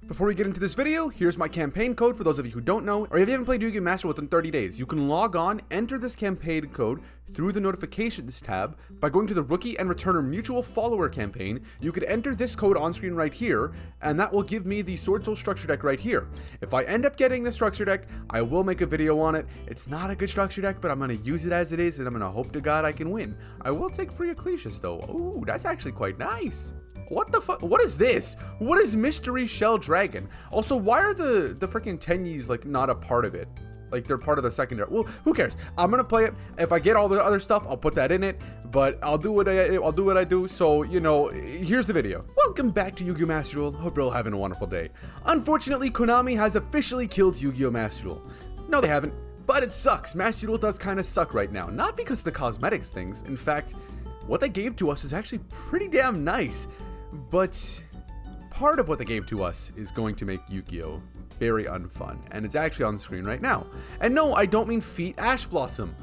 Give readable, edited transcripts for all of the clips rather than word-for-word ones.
Before we get into this video, here's my campaign code for those of you who don't know, or if you haven't played YuGiOh Master within 30 days. You can log on, enter this campaign code through the notifications tab by going to the Rookie and Returner Mutual Follower campaign. You could enter this code on screen right here, and that will give me the Sword Soul structure deck right here. If I end up getting the structure deck, I will make a video on it. It's not a good structure deck, but I'm going to use it as it is, and I'm going to hope to God I can win. I will take free Ecclesias though. Ooh, that's actually quite nice. What the fuck? What is this? What is Mystery Shell Dragon? Also, why are the freaking Tenyis like not a part of it? Like they're part of the secondary. Well, who cares? I'm gonna play it. If I get all the other stuff, I'll put that in it. But I'll do what I do. So you know, here's the video. Welcome back to YuGiOh Masterduel. Hope you're all having a wonderful day. Unfortunately, Konami has officially killed YuGiOh Masterduel. No, they haven't. But it sucks. Masterduel does kind of suck right now. Not because of the cosmetics things. In fact, what they gave to us is actually pretty damn nice. But part of what they gave to us is going to make YuGiOh very unfun, and it's actually on the screen right now. And no, I don't mean Feet Ash Blossom.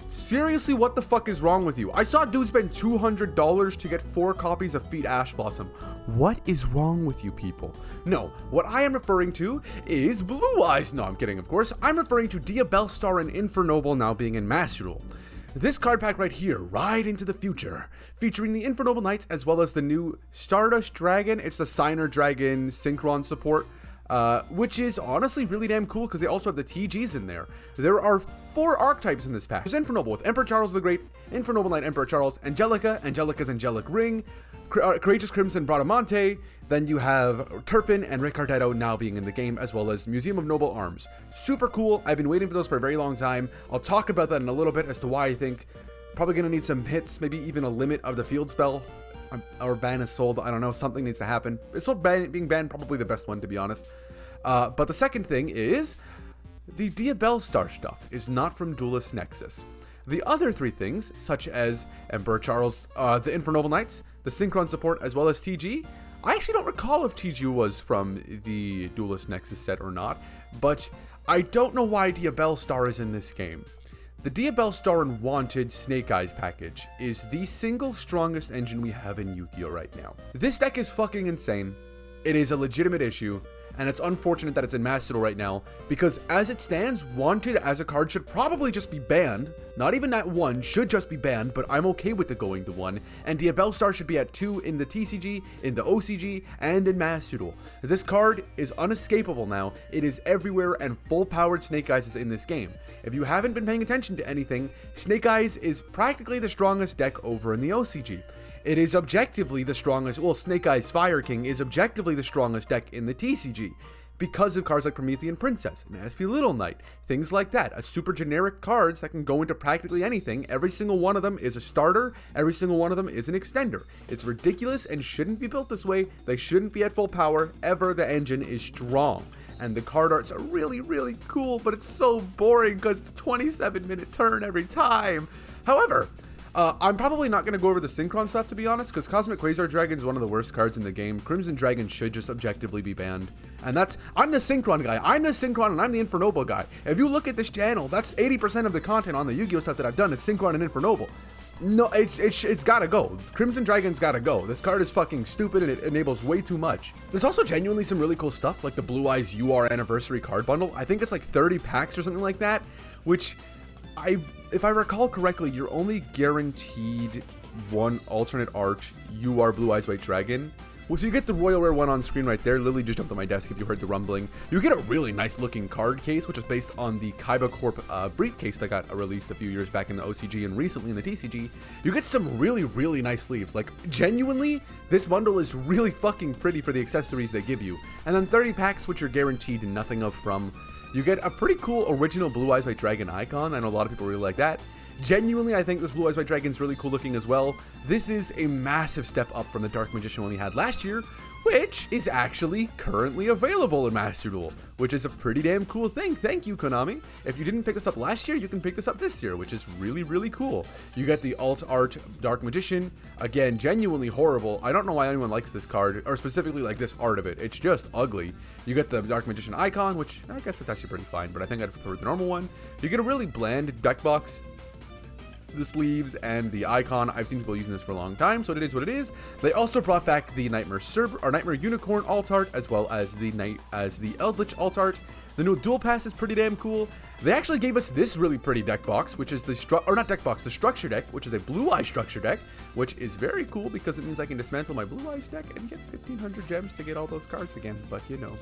Seriously, what the fuck is wrong with you? I saw dudes spend $200 to get 4 copies of Feet Ash Blossom. What is wrong with you people? No, what I am referring to is Blue Eyes. No, I'm kidding, of course. I'm referring to Diabellstar and Infernoble now being in Masterduel. This card pack right here, Ride into the Future, featuring the Infernoble Knights as well as the new Stardust Dragon. It's the Signer Dragon Synchron support, which is honestly really damn cool because they also have the TGs in there. There are 4 archetypes in this pack. There's Infernoble with Emperor Charles the Great, Infernoble Knight Emperor Charles, Angelica, Angelica's Angelic Ring, Courageous Crimson Bradamante. Then you have Turpin and Ricardetto now being in the game, as well as Museum of Noble Arms. Super cool. I've been waiting for those for a very long time. I'll talk about that in a little bit as to why I think probably going to need some hits, maybe even a limit of the field spell. Or ban is sold. I don't know. Something needs to happen. It's sold being banned, probably the best one, to be honest. But the second thing is the Diabellstar stuff is not from Duelist Nexus. The other 3 things, such as Emperor Charles, the Infernoble Knights, the Synchron support, as well as TG, I actually don't recall if TG was from the Duelist Nexus set or not, but I don't know why Diabellstar is in this game. The Diabellstar and Wanted Snake Eyes package is the single strongest engine we have in YuGiOh right now. This deck is fucking insane. It is a legitimate issue, and it's unfortunate that it's in Masterduel right now, because as it stands, Wanted as a card should probably just be banned. Not even at 1, should just be banned, but I'm okay with it going to 1. And Diabellstar should be at 2 in the TCG, in the OCG, and in Masterduel. This card is unescapable now. It is everywhere, and full-powered Snake Eyes is in this game. If you haven't been paying attention to anything, Snake Eyes is practically the strongest deck over in the OCG. It is objectively the strongest, well, Snake Eyes Fire King is objectively the strongest deck in the TCG because of cards like Promethean Princess and SP Little Knight, things like that. A super generic cards that can go into practically anything. Every single one of them is a starter. Every single one of them is an extender. It's ridiculous and shouldn't be built this way. They shouldn't be at full power ever. The engine is strong. And the card arts are really, really cool, but it's so boring because it's a 27-minute turn every time. However, I'm probably not going to go over the Synchron stuff, to be honest, because Cosmic Quasar Dragon is one of the worst cards in the game. Crimson Dragon should just objectively be banned. And I'm the Synchron guy. I'm the Synchron and I'm the Infernoble guy. If you look at this channel, that's 80% of the content on the YuGiOh stuff that I've done is Synchron and Infernoble. No, it's gotta go. Crimson Dragon's gotta go. This card is fucking stupid and it enables way too much. There's also genuinely some really cool stuff, like the Blue Eyes UR Anniversary card bundle. I think it's like 30 packs or something like that, which if I recall correctly, you're only guaranteed 1 alternate art UR Blue Eyes White Dragon. Well, so you get the Royal Rare one on screen right there. Lily just jumped on my desk if you heard the rumbling. You get a really nice looking card case, which is based on the Kaiba Corp briefcase that got released a few years back in the OCG and recently in the TCG. You get some really, really nice sleeves. Like, genuinely, this bundle is really fucking pretty for the accessories they give you. And then 30 packs, which you're guaranteed nothing of from. You get a pretty cool original Blue Eyes White Dragon icon. I know a lot of people really like that. Genuinely, I think this Blue Eyes White Dragon is really cool looking as well. This is a massive step up from the Dark Magician one we had last year, which is actually currently available in Masterduel, which is a pretty damn cool thing. Thank you, Konami. If you didn't pick this up last year, you can pick this up this year, which is really, really cool. You get the alt art Dark Magician. Again, genuinely horrible. I don't know why anyone likes this card, or specifically like this art of it. It's just ugly. You get the Dark Magician icon, which I guess it's actually pretty fine, but I think I'd prefer the normal one. You get a really bland deck box. the sleeves and the icon. I've seen people using this for a long time, so it is what it is. They also brought back the Nightmare Unicorn alt art, as well as the Eldritch alt art. The new dual pass is pretty damn cool. They actually gave us this really pretty deck box, which is the structure deck, which is a Blue Eye structure deck, which is very cool because it means I can dismantle my Blue Eyes deck and get 1,500 gems to get all those cards again. But you know,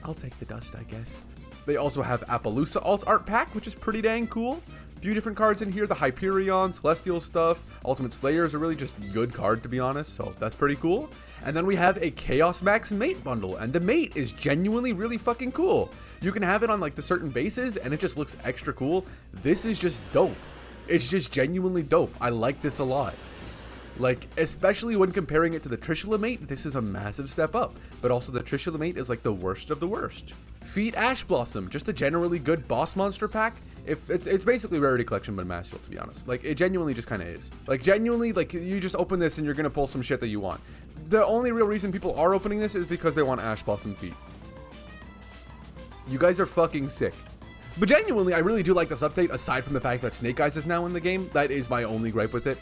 I'll take the dust, I guess. They also have Appaloosa alt art pack, which is pretty dang cool. A few different cards in here, the Hyperion, Celestial stuff. Ultimate Slayer is a really just good card, to be honest, so that's pretty cool. And then we have a Chaos Max mate bundle, and the mate is genuinely really fucking cool. You can have it on like the certain bases, and it just looks extra cool. This is just dope. It's just genuinely dope. I like this a lot. Like, especially when comparing it to the Trishula mate, this is a massive step up. But also the Trishula mate is like the worst of the worst. Feet Ash Blossom, just a generally good boss monster pack. If it's basically Rarity Collection but Masterduel, to be honest. Like, it genuinely just kind of is. Like, genuinely, like, you just open this and you're gonna pull some shit that you want. The only real reason people are opening this is because they want Ash Blossom feet. You guys are fucking sick. But genuinely, I really do like this update, aside from the fact that Snake Eyes is now in the game. That is my only gripe with it.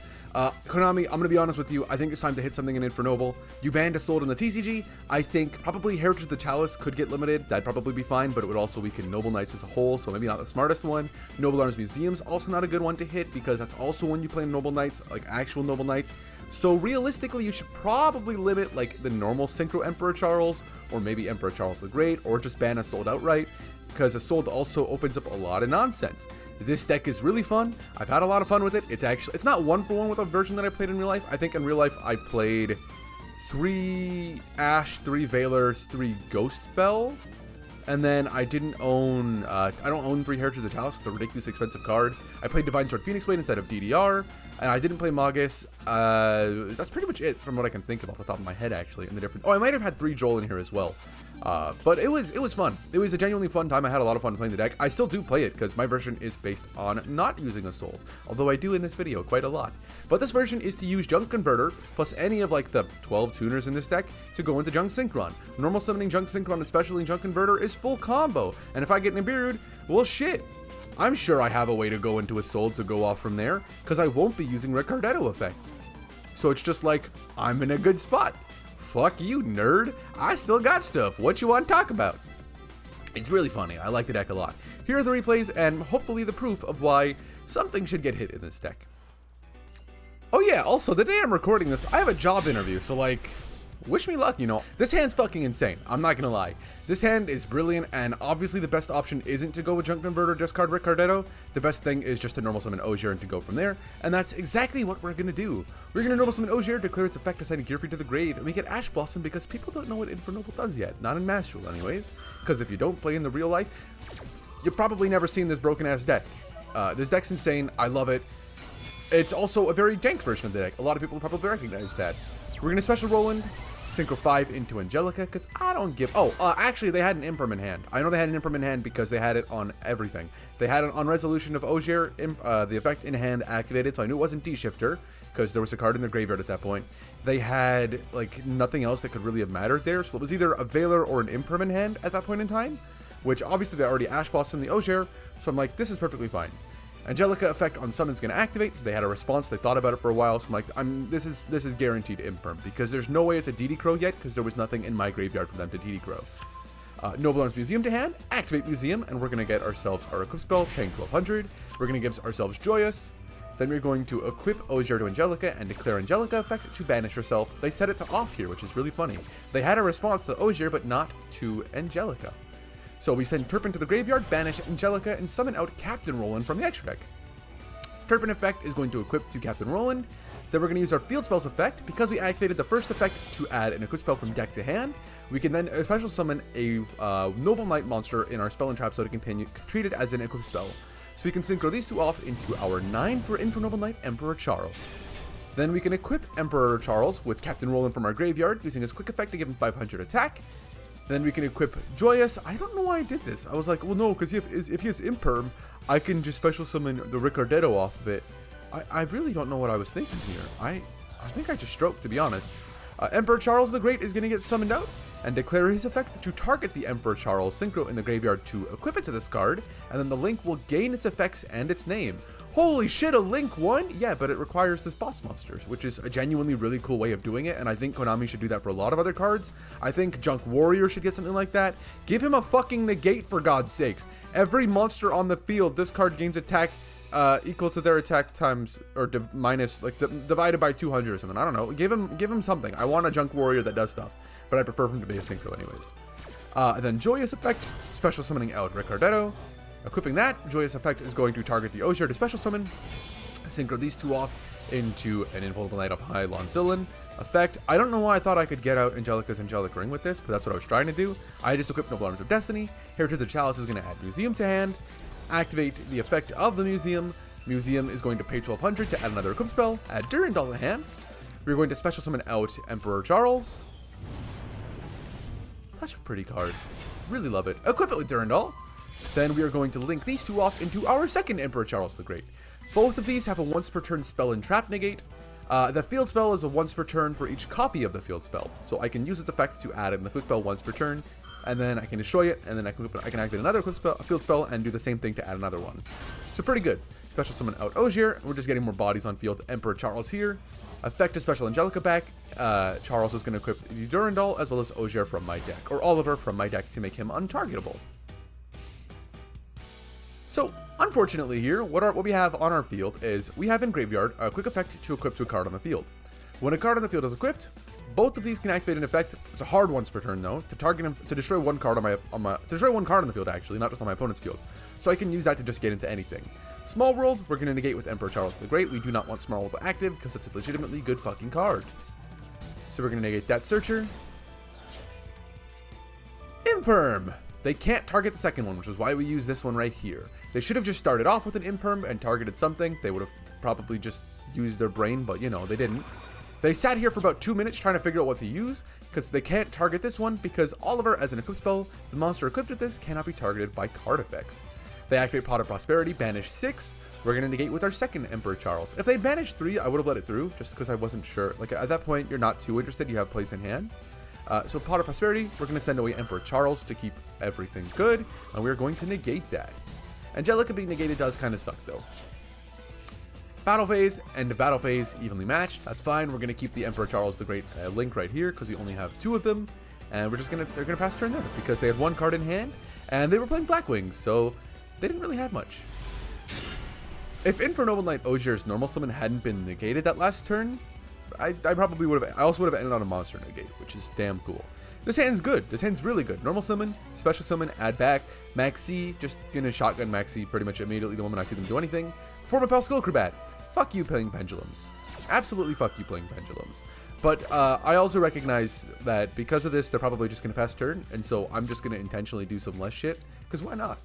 Konami, I'm gonna be honest with you, I think it's time to hit something in Infernoble. You banned a Sold in the TCG. I think probably Heritage of the Chalice could get limited. That'd probably be fine, but it would also weaken Noble Knights as a whole, so maybe not the smartest one. Noble Arms Museum's also not a good one to hit, because that's also when you play Noble Knights, like actual Noble Knights. So realistically, you should probably limit like the normal Synchro Emperor Charles, or maybe Emperor Charles the Great, or just ban a Sold outright, because a Sold also opens up a lot of nonsense. This deck is really fun. I've had a lot of fun with it. It's not 1-for-1 with a version that I played in real life. I think in real life I played 3 Ash, 3 Valor, 3 Ghost Spell. And then I didn't own, I don't own 3 Heritage of the Chalice. It's a ridiculously expensive card. I played Divine Sword Phoenix Blade instead of DDR. And I didn't play Magus. That's pretty much it from what I can think of off the top of my head, actually. And the different, oh, I might have had 3 Joel in here as well. But it was fun. It was a genuinely fun time. I had a lot of fun playing the deck. I still do play it because my version is based on not using a Soul, although I do in this video quite a lot. But this version is to use Junk Converter plus any of like the 12 tuners in this deck to go into Junk Synchron. Normal summoning Junk Synchron and specially Junk Converter is full combo, and if I get Nibiru'd, well shit. I'm sure I have a way to go into a Soul to go off from there, because I won't be using Ricardetto effect. So it's just like, I'm in a good spot. Fuck you, nerd. I still got stuff. What you want to talk about? It's really funny. I like the deck a lot. Here are the replays and hopefully the proof of why something should get hit in this deck. Oh yeah, also, the day I'm recording this, I have a job interview, so like, wish me luck, you know. This hand's fucking insane. I'm not gonna lie. This hand is brilliant, and obviously the best option isn't to go with Junk Converter, discard Ricardetto. The best thing is just to normal summon Ogier and to go from there, and that's exactly what we're gonna do. We're gonna normal summon Ogier, declare its effect, assigning Gearfree to the grave, and we get Ash Blossom because people don't know what Infernoble does yet. Not in Masterduel, anyways. Because if you don't play in the real life, you've probably never seen this broken-ass deck. This deck's insane. I love it. It's also a very jank version of the deck. A lot of people probably recognize that. We're gonna special Roland, Synchro 5 into Angelica, because I don't give... Oh, actually, they had an Imperm in hand. I know they had an Imperm in hand because they had it on everything. They had it on Resolution of Ogier, the effect in hand activated, so I knew it wasn't D-Shifter, because there was a card in the graveyard at that point. They had, like, nothing else that could really have mattered there, so it was either a Valor or an Imperm in hand at that point in time, which obviously they already Ash Blossomed the Ogier, so I'm like, this is perfectly fine. Angelica effect on summon's gonna activate. They had a response. They thought about it for a while. So I'm like, this is guaranteed Imperm because there's no way it's a DD Crow yet because there was nothing in my graveyard for them to DD Crow. Noble Arms Museum to hand. Activate Museum, and we're gonna get ourselves our equip spell, paying 1200. We're gonna give ourselves Joyous. Then we're going to equip Ogier to Angelica and declare Angelica effect to banish herself. They set it to off here, which is really funny. They had a response to Ogier, but not to Angelica. So we send Turpin to the graveyard, banish Angelica, and summon out Captain Roland from the extra deck. Turpin effect is going to equip to Captain Roland. Then we're going to use our Field Spells effect. Because we activated the first effect to add an equip spell from deck to hand, we can then special summon a Noble Knight monster in our Spell and Trap so to continue treated as an equip spell. So we can synchro these two off into our 9 for Noble Knight Emperor Charles. Then we can equip Emperor Charles with Captain Roland from our graveyard, using his quick effect to give him 500 attack. Then we can equip Joyous. I don't know why I did this. I was like, well, no, because if he has Imperm, I can just special summon the Ricardetto off of it. I really don't know what I was thinking here. I think I just stroked, to be honest. Emperor Charles the Great is going to get summoned out and declare his effect to target the Emperor Charles Synchro in the graveyard to equip it to this card, and then the link will gain its effects and its name. Holy shit, a Link 1? Yeah, but it requires this boss monsters, which is a genuinely really cool way of doing it, and I think Konami should do that for a lot of other cards. I think Junk Warrior should get something like that. Give him a fucking negate, for God's sakes. Every monster on the field, this card gains attack equal to their attack times, or minus, like, divided by 200 or something. I don't know. Give him something. I want a Junk Warrior that does stuff, but I prefer him to be a synchro anyways. And then Joyous Effect, special summoning out Ricardetto. Equipping that, Joyous Effect is going to target the Ozier to special summon. Synchro these two off into an Invulnerable Knight of High Lonzillan effect. I don't know why I thought I could get out Angelica's Angelic Ring with this, but that's what I was trying to do. I just equipped Noble Arms of Destiny. Heritage of the Chalice is going to add Museum to hand. Activate the effect of the Museum. Museum is going to pay 1200 to add another equip spell. Add Durandal to hand. We're going to special summon out Emperor Charles. Such a pretty card. Really love it. Equip it with Durandal. Then we are going to link these two off into our second Emperor Charles the Great. Both of these have a once per turn spell and trap negate. The field spell is a once per turn for each copy of the field spell. So I can use its effect to add in the field spell once per turn, and then I can destroy it, and then I can activate another field spell and do the same thing to add another one. So pretty good. Special summon out Ozier. We're just getting more bodies on field. Emperor Charles here. Effect is special Angelica back. Charles is going to equip the Durandal as well as Ozier from my deck, or Oliver from my deck to make him untargetable. So, unfortunately here, what we have on our field is we have in Graveyard a quick effect to equip to a card on the field. When a card on the field is equipped, both of these can activate an effect. It's a hard once per turn though, to target him, to destroy one card to destroy one card on the field actually, not just on my opponent's field. So I can use that to just get into anything. Small World, we're going to negate with Emperor Charles the Great. We do not want Small World active because it's a legitimately good fucking card. So we're going to negate that Searcher. Imperm! They can't target the second one, which is why we use this one right here. They should have just started off with an Imperm and targeted something. They would have probably just used their brain, but you know, they didn't. They sat here for about 2 minutes trying to figure out what to use, because they can't target this one, because Oliver, as an equip spell, the monster equipped with this cannot be targeted by card effects. They activate Pot of Prosperity, banish 6. We're going to negate with our second Emperor Charles. If they banished 3, I would have let it through, just because I wasn't sure. Like, at that point, you're not too interested, you have place in hand. So Pot of Prosperity, we're going to send away Emperor Charles to keep everything good, and we're going to negate that. Angelica being negated does kind of suck, though. Battle Phase and Battle Phase evenly matched. That's fine. We're going to keep the Emperor Charles the Great link right here, because we only have 2 of them, and they're going to pass turn there, because they had 1 card in hand, and they were playing Blackwings, so they didn't really have much. If Infernoble Knight Ozier's normal summon hadn't been negated that last turn, I probably would have. I also would have ended on a monster negate, which is damn cool. This hand's good. This hand's really good. Normal summon, special summon, add back. Maxi, just gonna shotgun Maxi pretty much immediately the moment I see them do anything. Form a Pal Skill Acrobat. Fuck you playing pendulums. Absolutely fuck you playing pendulums. But I also recognize that because of this, they're probably just gonna pass turn, and so I'm just gonna intentionally do some less shit, because why not?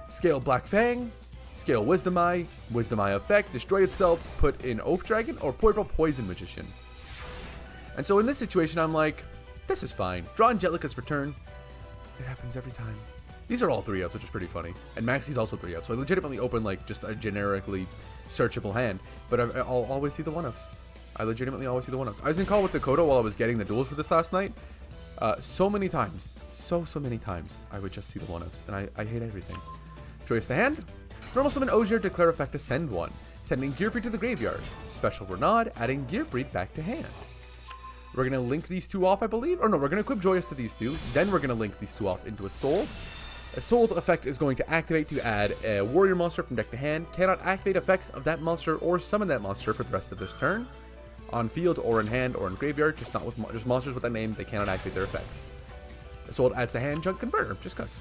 Scale Black Fang. Scale Wisdom Eye effect, destroy itself, put in Oath Dragon, or Purple Poison Magician. And so in this situation, I'm like, this is fine. Draw Angelica's for turn. It happens every time. These are all 3-ups, which is pretty funny. And Maxi's also 3-ups, so I legitimately open like just a generically searchable hand, but I'll always see the 1-ups. I legitimately always see the 1-ups. I was in call with Dakota while I was getting the duels for this last night. So many times, so many times, I would just see the 1-ups, and I hate everything. Choice the hand. Normal summon Ozier, declare effect to send 1, sending Gearfried to the graveyard. Special Renaud, adding Gearfried back to hand. We're going to link these 2 off, I believe. Or no, we're going to equip Joyous to these 2. Then we're going to link these 2 off into a Soul. A Soul's effect is going to activate to add a warrior monster from deck to hand. Cannot activate effects of that monster or summon that monster for the rest of this turn. On field or in hand or in graveyard, just not with just monsters with that name, they cannot activate their effects. A Soul adds to hand Junk Converter, just cuz.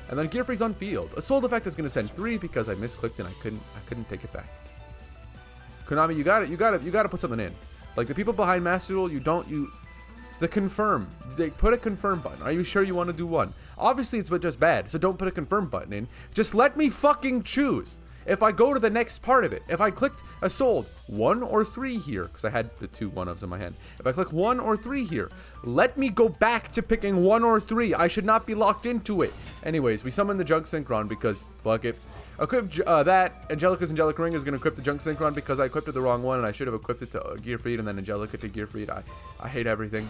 And then Gearfried's on field. A Soul effect is going to send 3 because I misclicked and I couldn't take it back. Konami, you gotta put something in. Like the people behind Masterduel, the confirm. They put a confirm button. Are you sure you want to do 1? Obviously it's just bad, so don't put a confirm button in. Just let me fucking choose. If I go to the next part of it, if I clicked a sold 1 or 3 here, because I had the 2 1-ofs in my hand. If I click 1 or 3 here, let me go back to picking 1 or 3. I should not be locked into it. Anyways, we summon the Junk Synchron because fuck it. Equip that. Angelica's Angelic Ring is going to equip the Junk Synchron because I equipped it the wrong one, and I should have equipped it to Gearfried and then Angelica to Gearfried. I hate everything.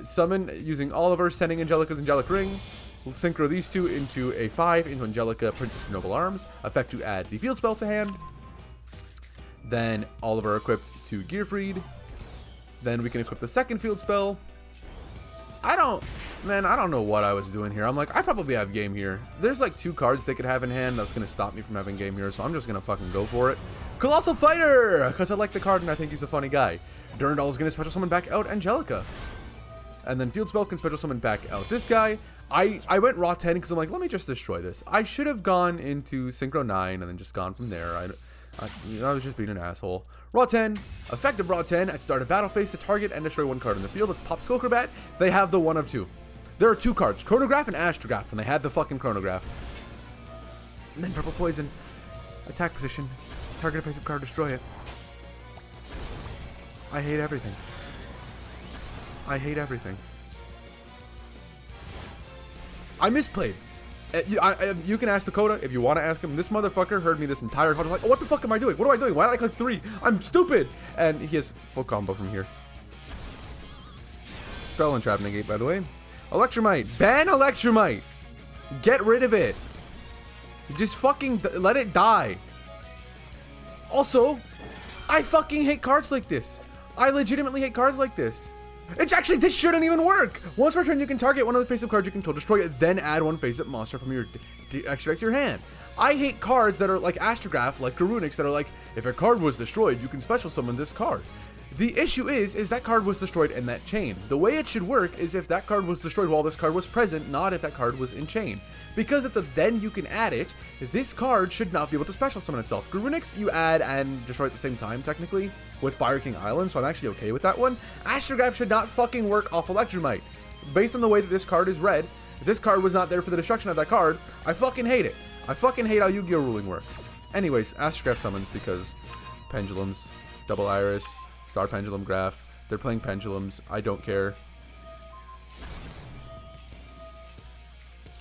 Summon using Oliver, sending Angelica's Angelic Ring. We'll synchro these 2 into a 5 into Angelica, Princess of Noble Arms. Effect to add the field spell to hand. Then Oliver equipped to Gearfried. Then we can equip the second field spell. I don't know what I was doing here. I'm like, I probably have game here. There's like 2 cards they could have in hand that's going to stop me from having game here, so I'm just going to fucking go for it. Colossal Fighter! Because I like the card and I think he's a funny guy. Durandal is going to special summon back out Angelica. And then field spell can special summon back out this guy. I went raw 10 because I'm like, let me just destroy this. I should have gone into Synchro 9 and then just gone from there. I was just being an asshole. Raw 10, effective Raw 10, at start a battle phase to target and destroy 1 card in the field. Let's pop Skullcrobat. They have the 1 of 2. There are 2 cards, Chronograph and Astrograph, and they had the fucking Chronograph. And then Purple Poison. Attack position. Target a face-up card, destroy it. I hate everything. I hate everything. I misplayed. You can ask Dakota if you want to ask him. This motherfucker heard me this entire time. Like, oh, what the fuck am I doing? What am I doing? Why did I click 3? I'm stupid. And he has full combo from here. Spell and Trap negate, by the way. Electromite. Ban Electromite. Get rid of it. Just fucking let it die. Also, I fucking hate cards like this. I legitimately hate cards like this. It's actually, this shouldn't even work. Once per turn, you can target one of the face-up cards you control, destroy it, then add 1 face-up monster from your extra deck to your hand. I hate cards that are like Astrograph, like Garunix, that are like, if a card was destroyed, you can special summon this card. The issue is that card was destroyed in that chain. The way it should work is if that card was destroyed while this card was present, not if that card was in chain. Because if then you can add it, this card should not be able to special summon itself. Garunix, you add and destroy at the same time, technically, with Fire King Island, so I'm actually okay with that one. Astrograph should not fucking work off Electromite. Based on the way that this card is read, if this card was not there for the destruction of that card, I fucking hate it. I fucking hate how YuGiOh ruling works. Anyways, Astrograph summons because Pendulums, Double Iris, Star Pendulum Graph. They're playing Pendulums. I don't care.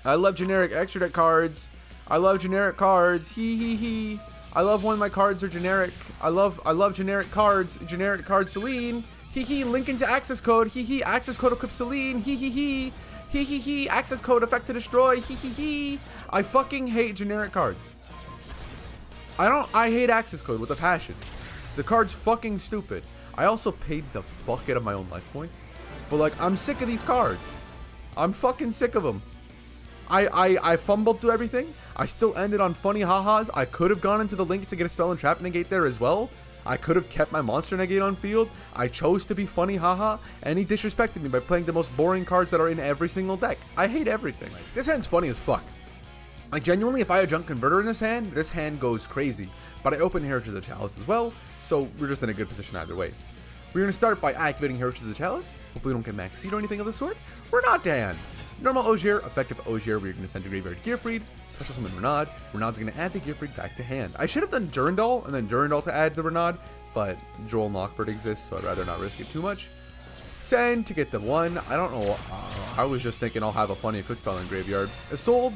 I love generic extra deck cards. I love generic cards. Hee. I love when my cards are generic. I love generic cards. Generic card Celine. Hee. Link into access code. Hee. Access code equip Celine. Hee. Access code effect to destroy. Hee. I fucking hate generic cards. I hate access code with a passion. The card's fucking stupid. I also paid the fuck out of my own life points. But like, I'm sick of these cards. I'm fucking sick of them. I fumbled through everything. I still ended on funny ha-has. I could have gone into the link to get a spell and trap negate there as well. I could have kept my monster negate on field. I chose to be funny haha, and he disrespected me by playing the most boring cards that are in every single deck. I hate everything. This hand's funny as fuck. Like, genuinely, if I had Junk Converter in this hand goes crazy. But I open Heritage of the Chalice as well, so we're just in a good position either way. We're going to start by activating Heritage of the Chalice. Hopefully we don't get Max Seed or anything of the sort. We're not Dan. Normal Ogier, effective Ogier, we're going to send to Graveyard Gearfried, special summon Renaud. Renaud's going to add the Gearfried back to hand. I should have done Durandal, and then Durandal to add the Renaud, but Joel Knockbird exists, so I'd rather not risk it too much. Send to get the 1. I don't know, I was just thinking I'll have a funny quick spell in Graveyard. Isolde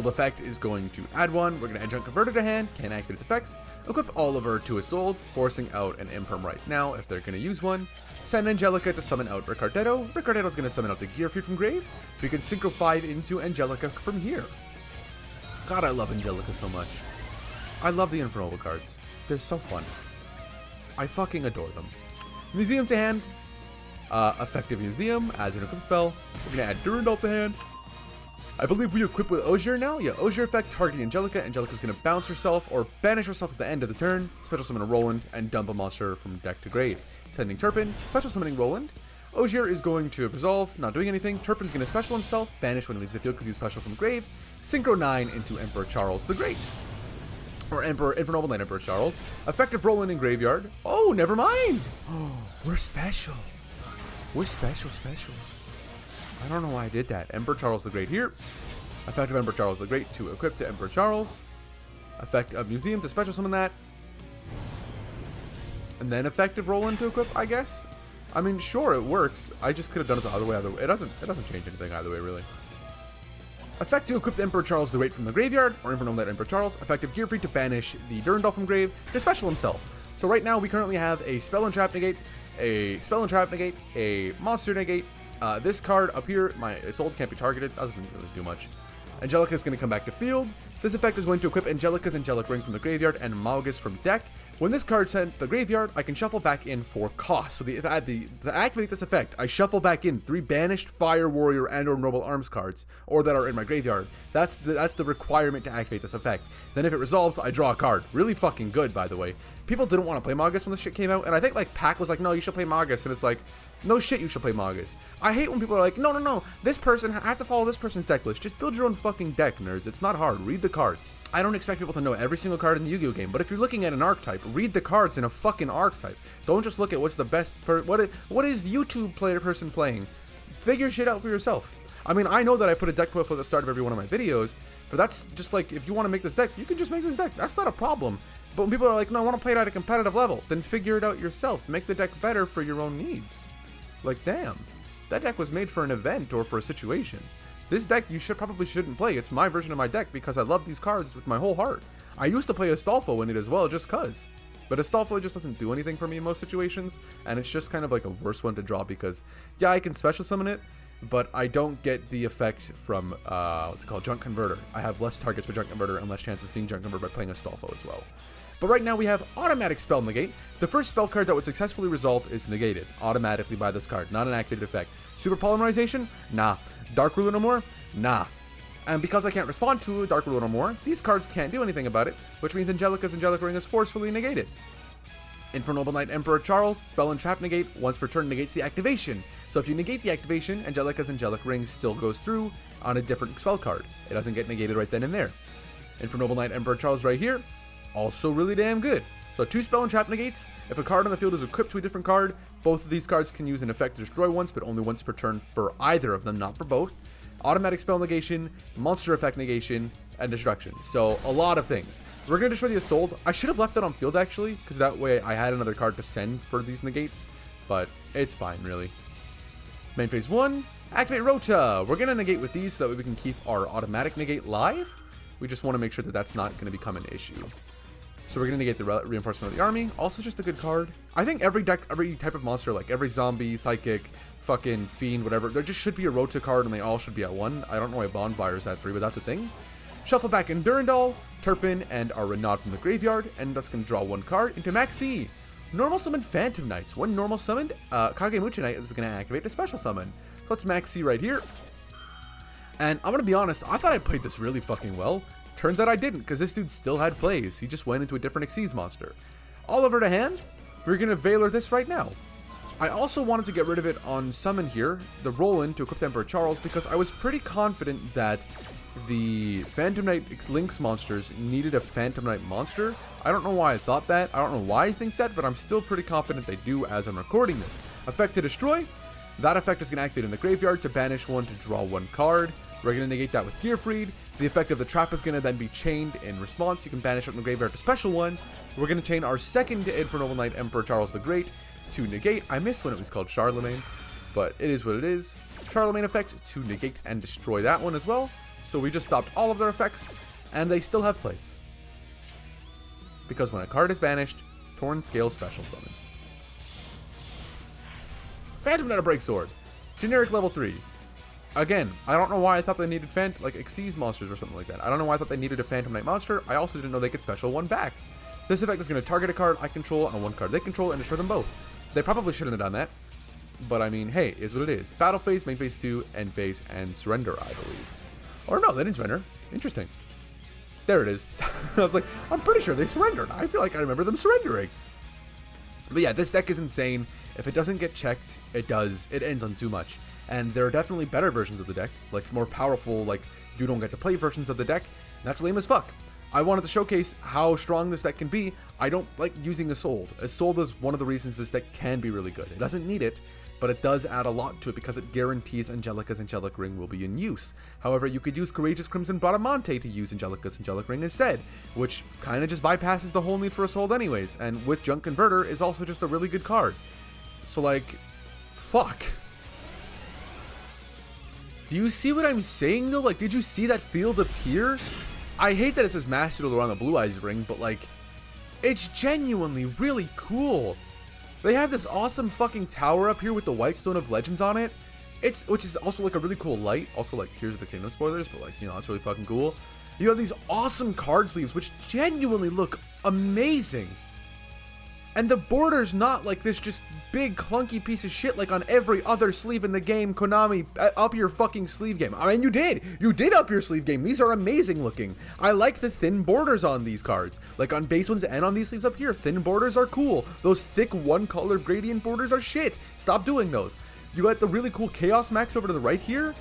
effect is going to add 1. We're going to add Junk Converter to hand, can't activate its effects. Equip Oliver to Isolde, forcing out an Imperm right now if they're going to use one. Send Angelica to summon out Ricardetto. Ricardetto's going to summon out the Gearfried from grave. We can Synchro 5 into Angelica from here. God, I love Angelica so much. I love the Infernal cards. They're so fun. I fucking adore them. Museum to hand. Effective Museum, adds an equip spell. We're going to add Durandal to hand. I believe we equip with Ogier now. Yeah, Ogier effect, targeting Angelica. Angelica's going to bounce herself or banish herself at the end of the turn. Special summon a Roland and dump a monster from deck to grave. Sending Turpin, special summoning Roland. Ogier is going to resolve, not doing anything. Turpin's going to special himself, banish when he leaves the field because he's special from grave. Synchro 9 into Emperor Charles the Great. Or Infernal Knight Emperor Charles. Effective Roland in graveyard. Oh, never mind. Oh, we're special. We're special. I don't know why I did that. Emperor Charles the Great here. Effective Emperor Charles the Great to equip to Emperor Charles. Effect of Museum to special summon that. And then effective Roland to equip, I guess. I mean, sure, it works. I just could have done it the other way. It doesn't change anything either way, really. Effect to equip the Emperor Charles the Great from the graveyard, or Infernal Knight Emperor Charles. Effective Gearfried to banish the Durandal from grave to special himself. So right now we currently have a Spell and Trap negate, a Spell and Trap negate, a Monster negate. This card up here, my Isolde can't be targeted. That doesn't really do much. Angelica is going to come back to field. This effect is going to equip Angelica's Angelic Ring from the graveyard and Malgus from deck. When this card sent the graveyard, I can shuffle back in for cost. So to activate this effect, I shuffle back in 3 banished Fire Warrior and or Noble Arms cards, or that are in my graveyard. That's the requirement to activate this effect. Then if it resolves, I draw a card. Really fucking good, by the way. People didn't want to play Malgus when this shit came out, and I think like Pack was like, no, you should play Malgus, and it's like, no shit, you should play Malgus. I hate when people are like, no, this person, I have to follow this person's deck list. Just build your own fucking deck, nerds. It's not hard. Read the cards. I don't expect people to know every single card in the Yu-Gi-Oh game, but if you're looking at an archetype, read the cards in a fucking archetype. Don't just look at what's the best, what is YouTube person playing. Figure shit out for yourself. I mean, I know that I put a deck profile at the start of every one of my videos, but that's just like, if you want to make this deck, you can just make this deck. That's not a problem. But when people are like, no, I want to play it at a competitive level, then figure it out yourself. Make the deck better for your own needs. Like, damn. That deck was made for an event or for a situation. This deck you probably shouldn't play. It's my version of my deck because I love these cards with my whole heart. I used to play Astolfo in it as well, just cuz. But Astolfo just doesn't do anything for me in most situations, and it's just kind of like a worse one to draw because, yeah, I can special summon it, but I don't get the effect from, what's it called, Junk Converter. I have less targets for Junk Converter and less chance of seeing Junk Converter by playing Astolfo as well. But right now we have Automatic Spell Negate. The first spell card that would successfully resolve is negated automatically by this card, not an activated effect. Super Polymerization? Nah. Dark Ruler no more? Nah. And because I can't respond to Dark Ruler no more, these cards can't do anything about it, which means Angelica's Angelic Ring is forcefully negated. Infernal Knight Emperor Charles, Spell and Trap Negate, once per turn negates the activation. So if you negate the activation, Angelica's Angelic Ring still goes through on a different spell card. It doesn't get negated right then and there. Infernal Knight Emperor Charles right here, also really damn good. So 2 spell and trap negates. If a card on the field is equipped to a different card, both of these cards can use an effect to destroy once, but only once per turn for either of them, not for both. Automatic spell negation, monster effect negation, and destruction. So a lot of things. We're going to destroy the Assault. I should have left that on field actually, because that way I had another card to send for these negates, but it's fine really. Main phase 1, activate Rota. We're going to negate with these so that way we can keep our automatic negate live. We just want to make sure that that's not going to become an issue. So we're going to negate the reinforcement of the army. Also just a good card. I think every deck, every type of monster, like every zombie, psychic, fucking fiend, whatever, there just should be a Rota card and they all should be at 1. I don't know why Bonfire's at 3, but that's a thing. Shuffle back in Durandal, Turpin, and our Renaud from the graveyard, and thus can draw 1 card into Maxi. Normal summon Phantom Knights. When normal summoned, Kagemucha Knight is going to activate a special summon. So let's Maxi right here. And I'm going to be honest, I thought I played this really fucking well. Turns out I didn't, because this dude still had plays. He just went into a different Xyz monster. All over to hand, we're going to Veiler this right now. I also wanted to get rid of it on summon here, the Roland to equip Emperor Charles, because I was pretty confident that the Phantom Knight Lynx monsters needed a Phantom Knight monster. I don't know why I thought that. I don't know why I think that, but I'm still pretty confident they do as I'm recording this. Effect to destroy. That effect is going to activate in the graveyard to banish 1 to draw 1 card. We're going to negate that with Gearfried. The effect of the trap is going to then be chained in response. You can banish it in the graveyard to special 1. We're going to chain our second Infernal Knight Emperor Charles the Great to negate. I missed when it was called Charlemagne, but it is what it is. Charlemagne effect to negate and destroy that one as well. So we just stopped all of their effects, and they still have place. Because when a card is banished, Torn Scale special summons. Phantom Knight Break Sword. Generic level 3. Again, I don't know why I thought they needed like Xyz monsters or something like that. I don't know why I thought they needed a Phantom Knight monster. I also didn't know they could special 1 back. This effect is going to target a card I control on 1 card they control and destroy them both. They probably shouldn't have done that. But I mean, hey, is what it is. Battle phase, main phase 2, end phase, and surrender, I believe. Or no, they didn't surrender. Interesting. There it is. I was like, I'm pretty sure they surrendered. I feel like I remember them surrendering. But yeah, this deck is insane. If it doesn't get checked, it does. It ends on too much. And there are definitely better versions of the deck, like more powerful, like you don't get to play versions of the deck. That's lame as fuck. I wanted to showcase how strong this deck can be. I don't like using Assault. Assault is one of the reasons this deck can be really good. It doesn't need it, but it does add a lot to it because it guarantees Angelica's Angelic Ring will be in use. However, you could use Courageous Crimson Bradamante to use Angelica's Angelic Ring instead, which kind of just bypasses the whole need for Assault anyways, and with Junk Converter is also just a really good card. So like, fuck. Do you see what I'm saying though? Like, did you see that field appear? I hate that it says Masterduel around the Blue Eyes ring, but like, it's genuinely really cool. They have this awesome fucking tower up here with the White Stone of Legends on it. which is also like a really cool light. Also, like, here's the kingdom spoilers, but like, you know, that's really fucking cool. You have these awesome card sleeves, which genuinely look amazing. And the border's not like this just big clunky piece of shit like on every other sleeve in the game. Konami, up your fucking sleeve game. I mean, you did up your sleeve game. These are amazing looking. I like the thin borders on these cards. Like on base ones and on these sleeves up here, thin borders are cool. Those thick one color gradient borders are shit. Stop doing those. You got the really cool Chaos Max over to the right here.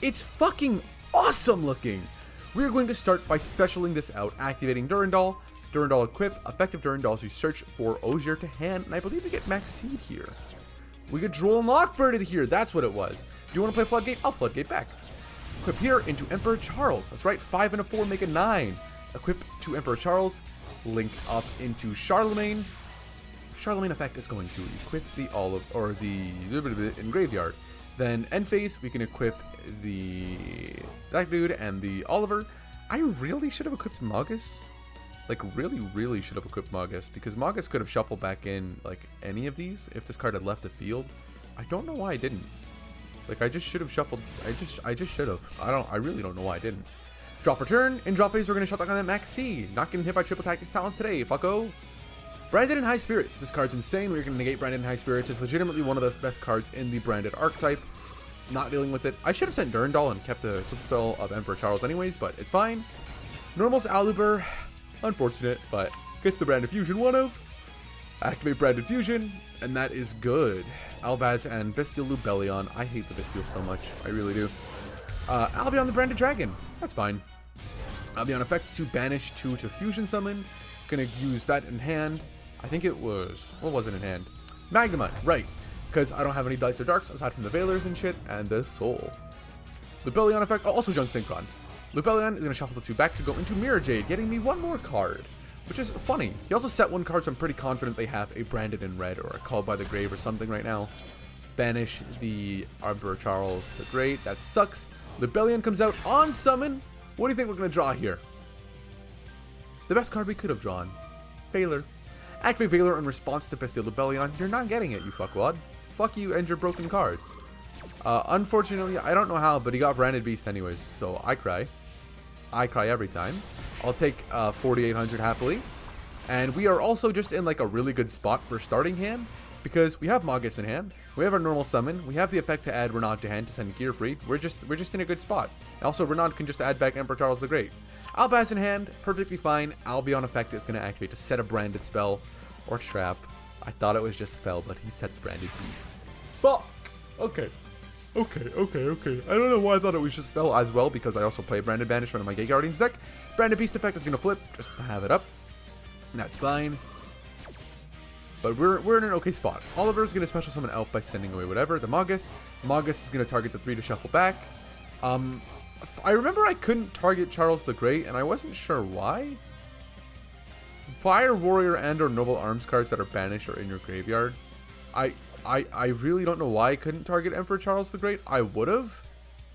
It's fucking awesome looking. We are going to start by specialing this out, activating Durandal. Durandal equip, effective Durandal, so you search for Ogier to hand, and I believe we get Max Seed here. We get Droll and Lockbirded here, that's what it was. Do you want to play Floodgate? I'll Floodgate back. Equip here into Emperor Charles, that's right, 5 and a 4 make a 9. Equip to Emperor Charles, link up into Charlemagne. Charlemagne effect is going to equip the Olive, or the in Graveyard. Then end phase, we can equip that dude and the Oliver. I really should have equipped Magus. Like, really should have equipped Magus, because Magus could have shuffled back in, like, any of these if this card had left the field. I don't know why I didn't. Like, I just should have shuffled. I just should have. I really don't know why I didn't. Drop return. In drop phase, we're going to shut down that Max C. Not getting hit by triple tactics talents today, fucko. Branded in High Spirits. This card's insane. We're going to negate Branded in High Spirits. It's legitimately one of the best cards in the Branded archetype. Not dealing with it. I should have sent Durandal and kept the flip spell of Emperor Charles anyways, but it's fine. Normal's Aluber. Unfortunate, but gets the Branded Fusion 1-of. Activate Branded Fusion, and that is good. Albaz and Bestial Lubellion. I hate the Bestial so much. I really do. Albion the Branded Dragon. That's fine. Albion effect to banish 2 to Fusion Summon. Gonna use that in hand. I think it was... What was it in hand? Magnemite, right. Because I don't have any Lights or Darks aside from the Veilers and shit, and the Soul. Lubellion effect. Oh, also Junk Synchron. Lubellion is going to shuffle the 2 back to go into Mirror Jade, getting me 1 more card, which is funny. He also set 1 card, so I'm pretty confident they have a Branded in red or a Called by the Grave or something right now. Banish the Emperor Charles the Great. That sucks. Lubellion comes out on summon. What do you think we're going to draw here? The best card we could have drawn. Veiler. Activate Veiler in response to Bestial Lubellion. You're not getting it, you fuckwad. Fuck you and your broken cards. Unfortunately, I don't know how, but he got Branded Beast anyways, so I cry. I cry every time. I'll take 4,800 happily. And we are also just in like a really good spot for starting hand, because we have Magus in hand, we have our normal summon, we have the effect to add Renaud to hand to send gear free. We're just in a good spot. Also, Renaud can just add back Emperor Charles the Great. Albaz in hand, perfectly fine. Albion effect is going to activate to set a branded spell or trap. I thought it was just spell, but he sets Branded Beast. Fuck! Okay. Okay. I don't know why I thought it was just spell as well, because I also play Branded Banishment in my Gate Guardians deck. Branded Beast effect is going to flip, just to have it up. And that's fine. But we're in an okay spot. Oliver's going to special summon Elf by sending away whatever. The Magus. Magus is going to target the 3 to shuffle back. I remember I couldn't target Charles the Great, and I wasn't sure why. Fire Warrior and or Noble Arms cards that are banished are in your graveyard. I really don't know why I couldn't target Emperor Charles the Great. I would have,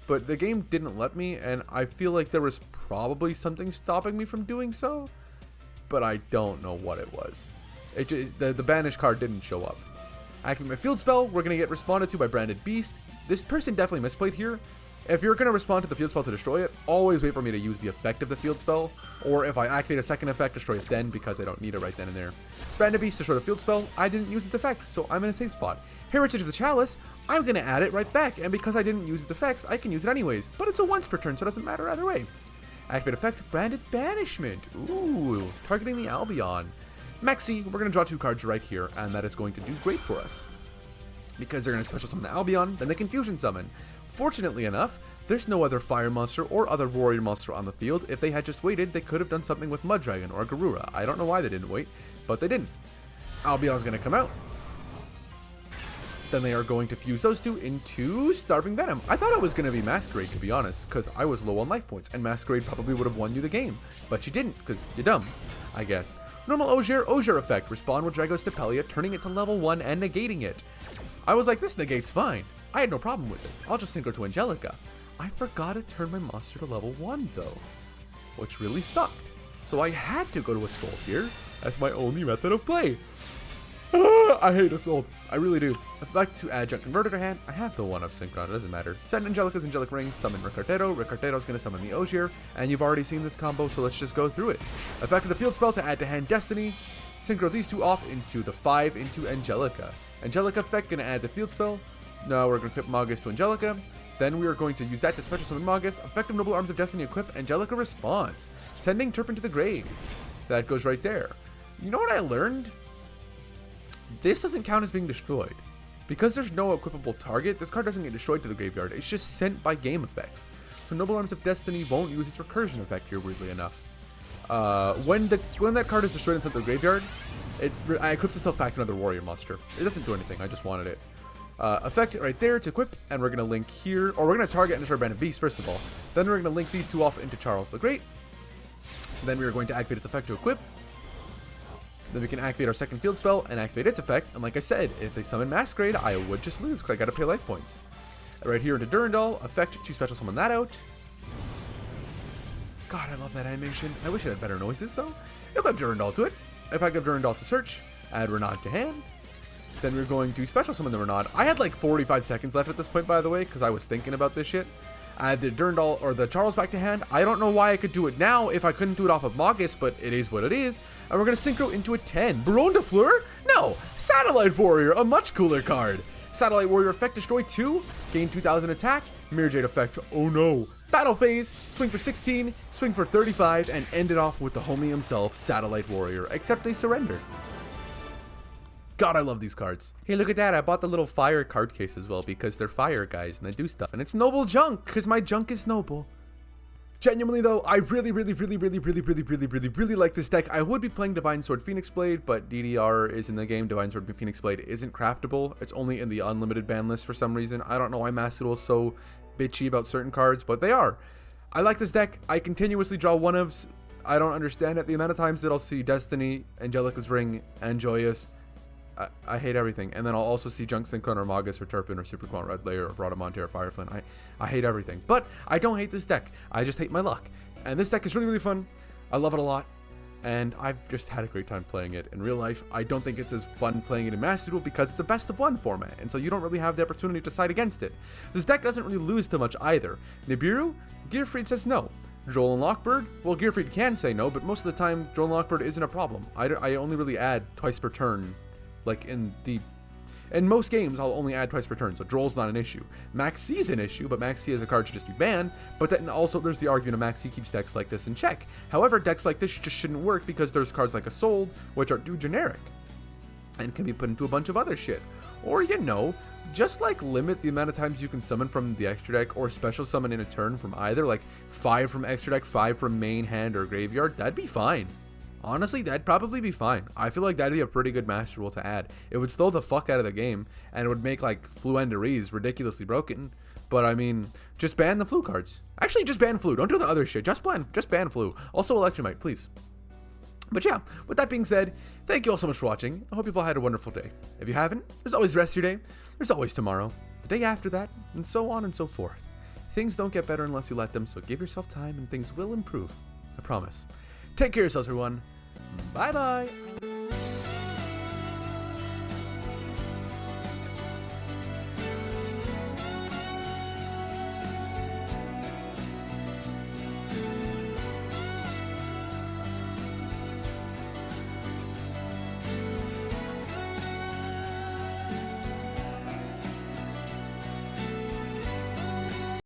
but the game didn't let me, and I feel like there was probably something stopping me from doing so, but I don't know what it was. The banished card didn't show up. Activate my field spell, we're going to get responded to by Branded Beast. This person definitely misplayed here. If you're going to respond to the field spell to destroy it, always wait for me to use the effect of the field spell, or if I activate a second effect, destroy it then, because I don't need it right then and there. Branded Beast, destroy the field spell, I didn't use its effect, so I'm in a safe spot. Heritage of the Chalice, I'm going to add it right back, and because I didn't use its effects, I can use it anyways, but it's a once per turn, so it doesn't matter either way. Activate effect, Branded Banishment, ooh, targeting the Albion. Maxi, we're going to draw 2 cards right here, and that is going to do great for us. Because they're going to special summon the Albion, then they can fusion summon. Fortunately enough, there's no other fire monster or other warrior monster on the field. If they had just waited, they could have done something with Mud Dragon or Garura. I don't know why they didn't wait, but they didn't. Albion's going to come out. Then they are going to fuse those 2 into Starving Venom. I thought it was going to be Masquerade, to be honest, because I was low on life points, and Masquerade probably would have won you the game. But you didn't, because you're dumb, I guess. Normal Ogier effect. Respond with Dragos Stapelia, turning it to level 1 and negating it. I was like, this negates fine. I had no problem with this. I'll just synchro to Angelica. I forgot to turn my monster to level 1 though, which really sucked. So I had to go to a Soul here as my only method of play. I hate Assault. I really do. If I'd like to add Junk Converter to hand, I have the 1-up Synchron, it doesn't matter. Send Angelica's Angelic Rings, summon Ricardetto. Ricardetto's going to summon the Ogier, and you've already seen this combo, so let's just go through it. Effect of the field spell to add to hand Destiny. Synchro these two off into the 5 into Angelica. Angelica effect going to add the field spell. Now we're going to equip Magus to Angelica. Then we are going to use that to special summon Magus. Effective Noble Arms of Destiny equip. Angelica responds, sending Turpin to the grave. That goes right there. You know what I learned? This doesn't count as being destroyed. Because there's no equipable target, this card doesn't get destroyed to the graveyard. It's just sent by game effects. So Noble Arms of Destiny won't use its recursion effect here, weirdly enough. When that card is destroyed and sent to the graveyard, it equips itself back to another warrior monster. It doesn't do anything, I just wanted it. Effect right there to equip, and we're going to link here, or we're going to target and destroy Branded Beast first of all. Then we're going to link these two off into Charles the Great. Then we are going to activate its effect to equip. Then we can activate our second field spell and activate its effect. And like I said, if they summon Masquerade, I would just lose because I got to pay life points. Right here into Durandal, effect to special summon that out. God, I love that animation. I wish it had better noises though. Equip Durandal to it. Effect of Durandal to search. Add Renaud to hand. Then we're going to special summon the Renaud. I had like 45 seconds left at this point, by the way, because I was thinking about this shit. Add the Durandal or the Charles back to hand. I don't know why I could do it now if I couldn't do it off of Magus, but it is what it is. And we're going to synchro into a 10. Baron de Fleur? No. Satellite Warrior, a much cooler card. Satellite Warrior effect, destroy 2, gain 2000 attack. Mirror Jade effect, oh no. Battle phase, swing for 16, swing for 35, and end it off with the homie himself, Satellite Warrior, except they surrendered. God, I love these cards. Hey, look at that. I bought the little fire card case as well because they're fire guys and they do stuff. And it's noble junk because my junk is noble. Genuinely though, I really like this deck. I would be playing Divine Sword Phoenix Blade, but DDR is in the game. Divine Sword Phoenix Blade isn't craftable. It's only in the unlimited ban list for some reason. I don't know why Masterduel is so bitchy about certain cards, but they are. I like this deck. I continuously draw one-ofs. I don't understand it. The amount of times that I'll see Destiny, Angelica's Ring, and Joyous. I hate everything. And then I'll also see Junk Synchron or Magus or Turpin or Super Clone Red Layer or Bradamante or Fireflame. I hate everything. But I don't hate this deck. I just hate my luck. And this deck is really fun. I love it a lot. And I've just had a great time playing it. In real life, I don't think it's as fun playing it in Masterduel because it's a best of one format. And so you don't really have the opportunity to side against it. This deck doesn't really lose too much either. Nibiru, Gearfried says no. Droll and Lockbird? Well, Gearfried can say no, but most of the time, Droll and Lockbird isn't a problem. I only really add twice per turn. Like in most games, I'll only add twice per turn, so Droll's not an issue. Max C is an issue, but Max C as a card should just be banned. But then also there's the argument of Max C keeps decks like this in check. However, decks like this just shouldn't work because there's cards like Assault, which are too generic and can be put into a bunch of other shit. Or, you know, just like limit the amount of times you can summon from the extra deck or special summon in a turn from either, like 5 from extra deck, 5 from main hand or graveyard. That'd be fine. Honestly, that'd probably be fine. I feel like that'd be a pretty good master rule to add. It would slow the fuck out of the game, and it would make, like, Fluenderies ridiculously broken. But, I mean, just ban the Flu cards. Actually, just ban Flu. Don't do the other shit. Just ban Flu. Also, Electromite, please. But yeah, with that being said, thank you all so much for watching. I hope you've all had a wonderful day. If you haven't, there's always the rest of your day. There's always tomorrow, the day after that, and so on and so forth. Things don't get better unless you let them, so give yourself time and things will improve. I promise. Take care of yourselves, everyone. Bye-bye.